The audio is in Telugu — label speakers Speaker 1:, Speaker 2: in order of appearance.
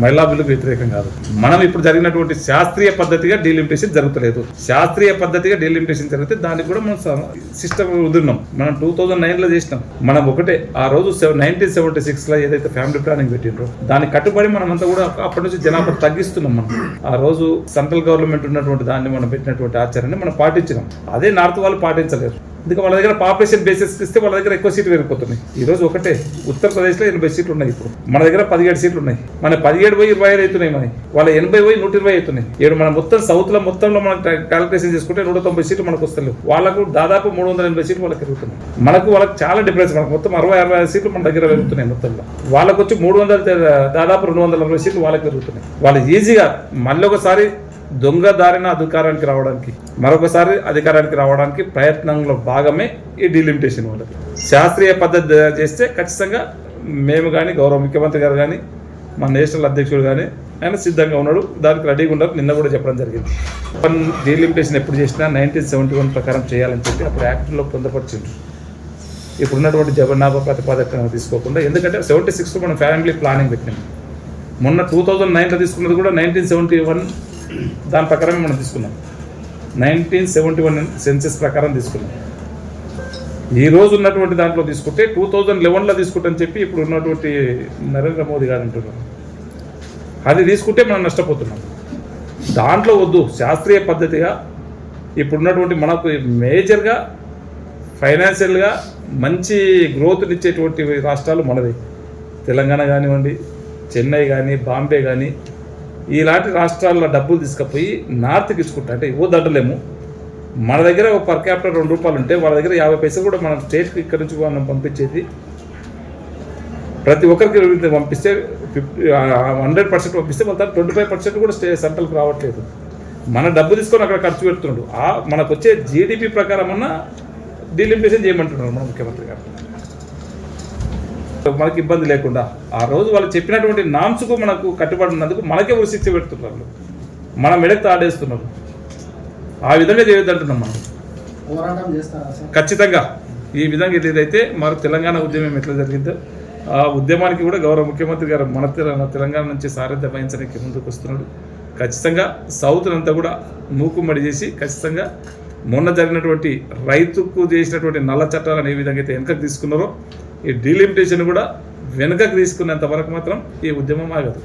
Speaker 1: మహిళా బిల్లుకు వ్యతిరేకం కాదు. మనం ఇప్పుడు జరిగినటువంటి శాస్త్రీయ పద్ధతిగా డీలిమిటేషన్ జరుగుతలేదు. శాస్త్రీయ పద్ధతిగా డీలిమిటేషన్ జరిగితే దానికి కూడా మనం సిస్టమ్ వదున్నాం. మనం 2009లో చేసినాం. మనం ఒకటే ఆ రోజు 1976లో ఏదైతే ఫ్యామిలీ ప్లానింగ్ పెట్టిండ్రో దానికి కట్టుబడి మనమంతా కూడా అప్పటి నుంచి జనాభా తగ్గిస్తున్నాం. మనం ఆ రోజు సెంట్రల్ గవర్నమెంట్ ఉన్నటువంటి దాన్ని మనం పెట్టినటువంటి ఆచారాన్ని మనం పాటించినాం. అదే నార్త్ వాళ్ళు పాటించలేరు. ఎందుకంటే వాళ్ళ దగ్గర పాపులేషన్ బేసిస్ ఇస్తే వాళ్ళ దగ్గర ఎక్కువ సీట్లు పెరిగిపోతున్నాయి. ఈ రోజు ఒకటే ఉత్తరప్రదేశ్లో 80 సీట్లు ఉన్నాయి. ఇప్పుడు మన దగ్గర 17 సీట్లు ఉన్నాయి. మన 17 పోయి 25 అవుతున్నాయి. మన వాళ్ళ 80 పోయి 120 అవుతున్నాయి. ఇప్పుడు మన మొత్తం సౌత్లో మొత్తంలో మనం క్యాలిక్యులేషన్ చేసుకుంటే 190 సీట్లు మనకు వస్తలేవు. వాళ్ళకు దాదాపు 380 సీట్లు వాళ్ళకి పెరుగుతున్నాయి. వాళ్ళకి చాలా డిఫరెన్స్. మనకు మొత్తం 60-65 సీట్లు మన దగ్గర పెరుగుతున్నాయి మొత్తంలో. వాళ్ళకు వచ్చి 300 దాదాపు 240 సీట్లు వాళ్ళకి పెరుగుతున్నాయి. వాళ్ళు ఈజీగా మళ్ళీ ఒకసారి దొంగ దారిన అధికారానికి రావడానికి మరొకసారి అధికారానికి రావడానికి ప్రయత్నంలో భాగమే ఈ డీలిమిటేషన్ వాళ్ళకి. శాస్త్రీయ పద్ధతి చేస్తే ఖచ్చితంగా మేము కానీ గౌరవ ముఖ్యమంత్రి గారు కానీ మా నేషనల్ అధ్యక్షుడు కానీ ఆయన సిద్ధంగా ఉన్నాడు. దానికి రెడీగా ఉన్నారు. నిన్న కూడా చెప్పడం జరిగింది. డీలిమిటేషన్ ఎప్పుడు చేసినా 1971 ప్రకారం చేయాలని చెప్పి అప్పుడు యాక్ట్లో పొందపరిచిండ్రు. ఇప్పుడున్నటువంటి జగన్నాభ ప్రతిపాదన తీసుకోకుండా, ఎందుకంటే 76లో మనం ఫ్యామిలీ ప్లానింగ్ పెట్టినాం. మొన్న 2009లో తీసుకున్నది కూడా 1971 దాని ప్రకారమే మనం తీసుకున్నాం. 1971 సెన్సెస్ ప్రకారం తీసుకున్నాం. ఈ రోజు ఉన్నటువంటి దాంట్లో తీసుకుంటే 2011లో తీసుకుంటామని చెప్పి ఇప్పుడు ఉన్నటువంటి నరేంద్ర మోదీ గారు అంటున్నారు. అది తీసుకుంటే మనం నష్టపోతున్నాం. దాంట్లో వద్దు. శాస్త్రీయ పద్ధతిగా ఇప్పుడున్నటువంటి మనకు మేజర్గా ఫైనాన్షియల్గా మంచి గ్రోత్నిచ్చేటువంటి రాష్ట్రాలు మనది. తెలంగాణ కానివ్వండి, చెన్నై కానీ, బాంబే కానీ ఇలాంటి రాష్ట్రాల్లో డబ్బులు తీసుకుపోయి నార్త్కి ఇచ్చుకుంటా అంటే ఇవ్వదట్టలేము. మన దగ్గర ఒక పర్ క్యాపిటల్ 2 రూపాయలు ఉంటే వాళ్ళ దగ్గర 50 పైసలు కూడా మన స్టేట్కి ఇక్కడ నుంచి మనం పంపించేది. ప్రతి ఒక్కరికి పంపిస్తే 100% పంపిస్తే వాళ్ళ 25% కూడా సెంట్రల్కి రావట్లేదు. మన డబ్బు తీసుకొని అక్కడ ఖర్చు పెడుతున్నాడు. మనకు వచ్చే జీడిపి ప్రకారం అన్న డీలిమిటేషన్ చేయమంటున్నారు మన ముఖ్యమంత్రి గారు. మనకి ఇబ్బంది లేకుండా ఆ రోజు వాళ్ళు చెప్పినటువంటి నామ్స్కు మనకు కట్టుబడినందుకు మనకే ఉరిశిక్ష పెడుతున్నారు. మన మెడకు తాడేస్తున్నారు. ఆ విధంగా చేయొద్దంటున్నాం. మనం ఖచ్చితంగా ఈ విధంగా ఏదైతే మరి తెలంగాణ ఉద్యమం ఎట్లా జరిగిందో ఆ ఉద్యమానికి కూడా గౌరవ ముఖ్యమంత్రి గారు మన తెలంగాణ నుంచి సారథ్యం వహించడానికి ముందుకు వస్తున్నాడు. ఖచ్చితంగా సౌత్ అంతా కూడా మూకుమ్మడి చేసి ఖచ్చితంగా మొన్న జరిగినటువంటి రైతుకు చేసినటువంటి నల్ల చట్టాలను ఏ విధంగా అయితే వెనకకు తీసుకున్నారో ఈ డీలిమిటేషన్ కూడా వెనకకు తీసుకున్నంత వరకు మాత్రం ఈ ఉద్యమం ఆగదు.